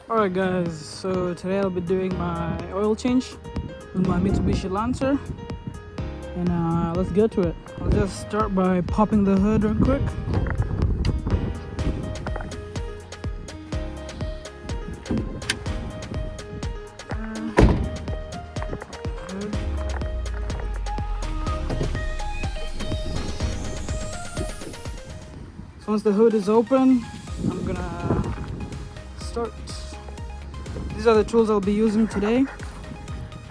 Alright guys, so today I'll be doing my oil change with my Mitsubishi Lancer, and let's get to it. I'll just start by popping the hood real quick. So once the hood is open, I'm gonna start. These are the tools I'll be using today.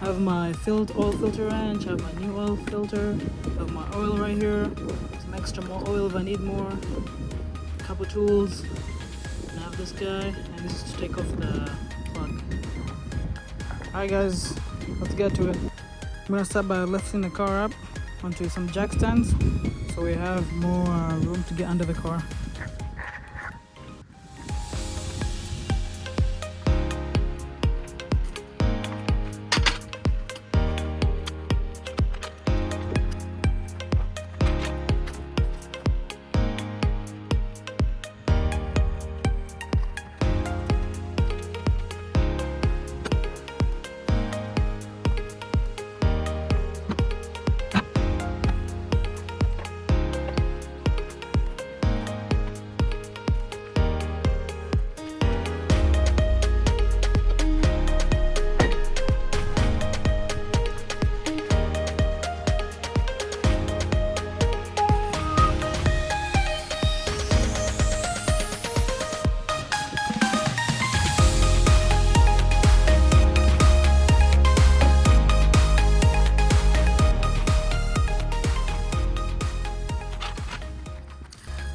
I have my oil filter wrench, I have my new oil filter, I have my oil right here, some extra more oil if I need more, a couple tools, and I have this guy, and this is to take off the plug. Alright guys, let's get to it. I'm gonna start by lifting the car up onto some jack stands so we have more room to get under the car.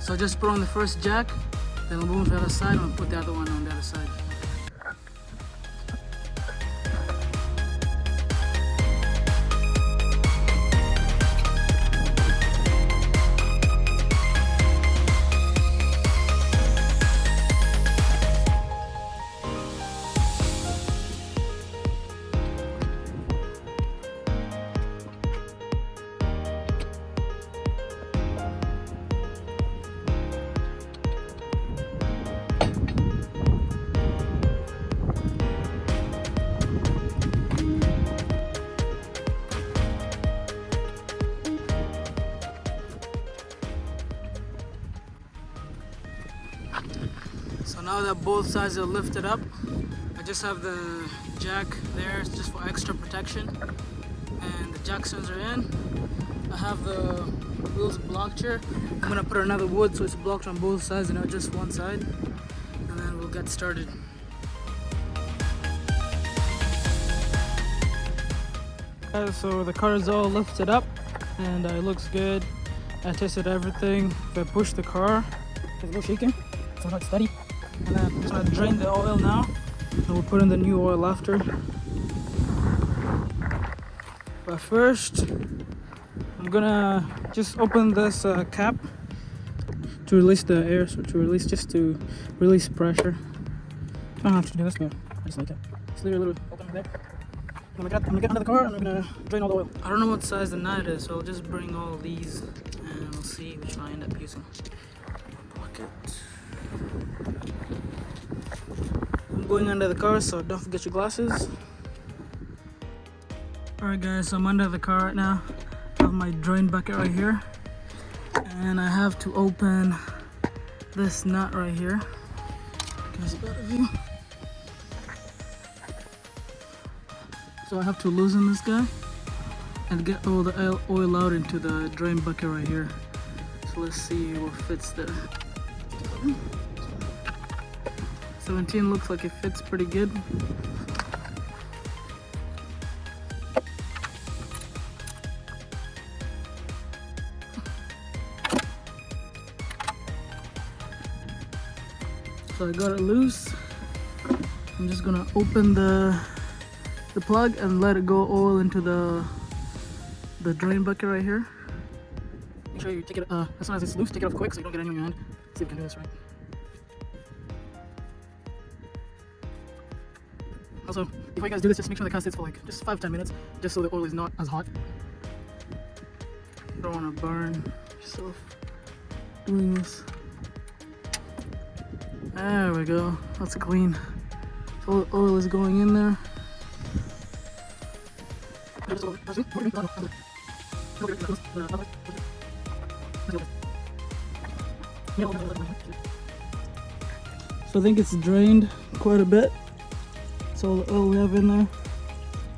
So just put on the first jack, then we'll move to the other side and we'll put the other one on the other side. So now that both sides are lifted up, I just have the jack there just for extra protection, and the jack stands are in. I have the wheels blocked here. I'm gonna put another wood so it's blocked on both sides and not just one side, and then we'll get started. So the car is all lifted up and it looks good. I tested everything. If I push the car, it's a little shaking, so it's not steady. And then I'm just gonna drain the oil now, and we'll put in the new oil after. But first, I'm gonna just open this cap to release the air, so to release pressure. I don't have to do this, but I just like it. Just leave it a little open there. I'm gonna get under the car and I'm gonna drain all the oil. I don't know what size the nut is, so I'll just bring all these and we'll see which one I end up using. Pocket. I'm going under the car, so don't forget your glasses. Alright guys, so I'm under the car right now. I have my drain bucket right here. And I have to open this nut right here. There's a better view. So I have to loosen this guy and get all the oil out into the drain bucket right here. So let's see what fits there. 17 looks like it fits pretty good. So I got it loose. I'm just gonna open the plug and let it go all into the drain bucket right here. Make sure you take it as soon as it's loose, take it off quick so you don't get any on your hand. Let's see if we can do this right. Also, before you guys do this, just make sure the car sits for like just 5-10 minutes, just so the oil is not as hot. You don't want to burn yourself doing this. There we go, that's clean. So oil is going in there. So I think it's drained quite a bit. That's all the oil we have in there.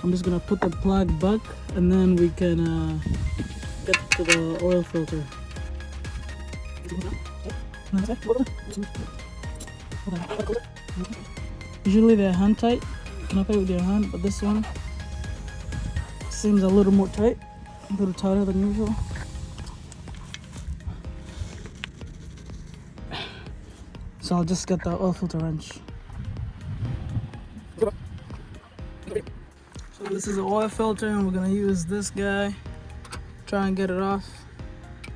I'm just gonna put the plug back and then we can get to the oil filter. Usually they're hand tight. You can open it with your hand, but this one seems a little more tight, a little tighter than usual. So I'll just get the oil filter wrench. So this is the oil filter and we're gonna use this guy. Try and get it off.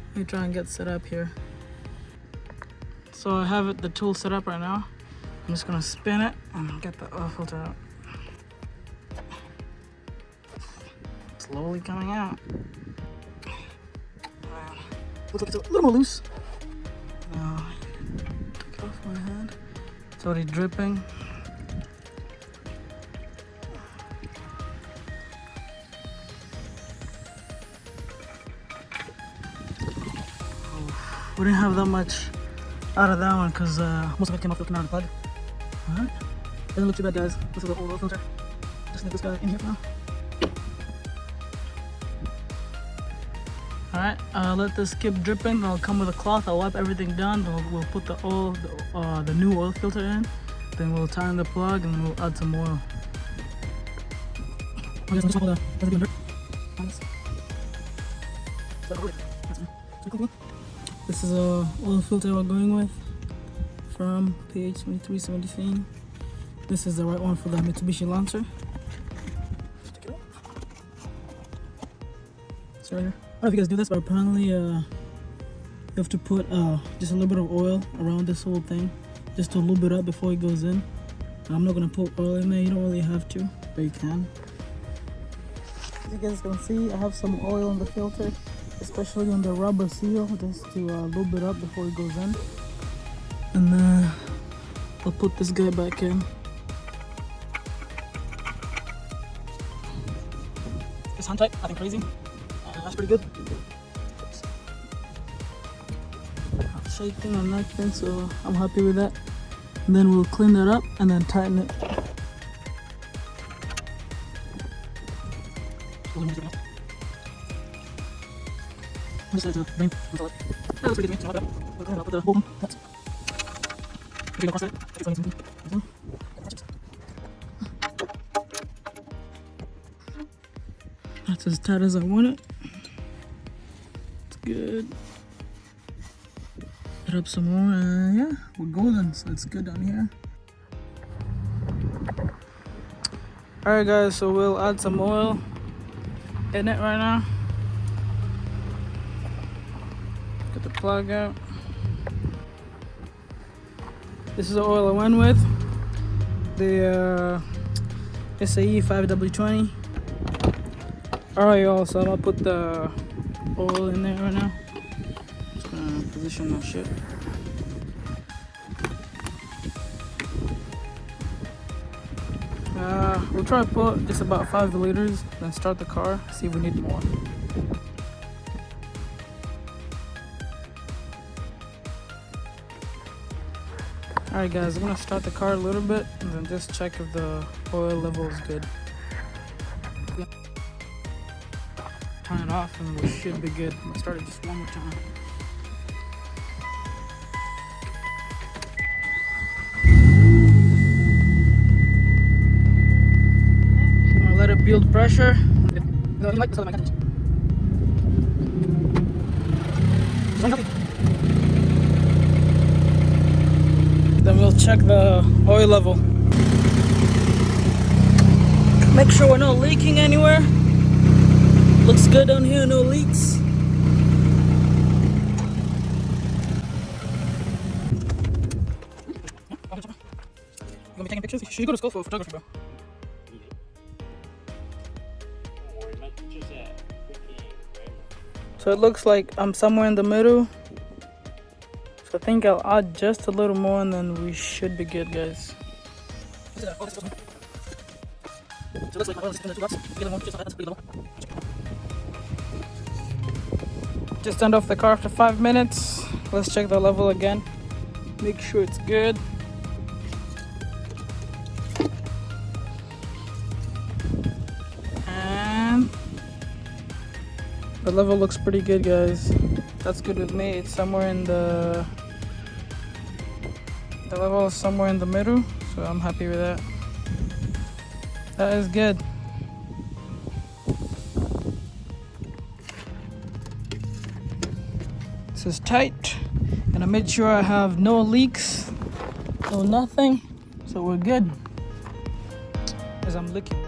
Let me try and get set up here. So I have the tool set up right now. I'm just gonna spin it and get the oil filter out. Slowly coming out. Looks like it's a little more loose. Now, take it off my hand. It's already dripping. We didn't have that much out of that one because most of it came off the canal plug. Alright. Doesn't look too bad, guys. This is the old oil filter. Just leave this guy in here for now. Alright, let this keep dripping. I'll come with a cloth. I'll wipe everything down. We'll put the oil, the new oil filter in. Then we'll tighten the plug and then we'll add some oil. This is a oil filter we're going with from PH2317. This is the right one for the Mitsubishi Lancer. Check it out. It's right here. I don't know if you guys do this, but apparently you have to put just a little bit of oil around this whole thing just to lube it up before it goes in. I'm not gonna put oil in there. You don't really have to, but you can. As you guys can see, I have some oil in the filter, especially on the rubber seal, just to lube it up before it goes in. And then I'll put this guy back in. It's hand tight, nothing crazy. That's pretty good. Not shaking or nothing, so I'm happy with that. And then we'll clean that up and then tighten it. That's as tight as I want it. It's good. Put up some more, and yeah, we're golden, so it's good down here. Alright guys, so we'll add some oil in it right now. Get the plug out. This is the oil I went with. The SAE 5W20. Alright y'all, so I'm gonna put the oil in there right now. Just gonna position my shit. We'll try to put just about 5 liters, then start the car, see if we need more. Alright guys, I'm gonna start the car a little bit and then just check if the oil level is good. Turn it off and we should be good. Let's start it just one more time. I'm gonna let it build pressure. Then we'll check the oil level. Make sure we're not leaking anywhere. Looks good down here, no leaks. You gonna be taking pictures? You should go to school for photography, bro. So it looks like I'm somewhere in the middle. So I think I'll add just a little more and then we should be good, guys. Just turned off the car after 5 minutes. Let's check the level again. Make sure it's good. And the level looks pretty good, guys. That's good with me. It's somewhere in the level is somewhere in the middle, so I'm happy with that. That is good. This is tight, and I made sure I have no leaks, no nothing, so we're good. As I'm looking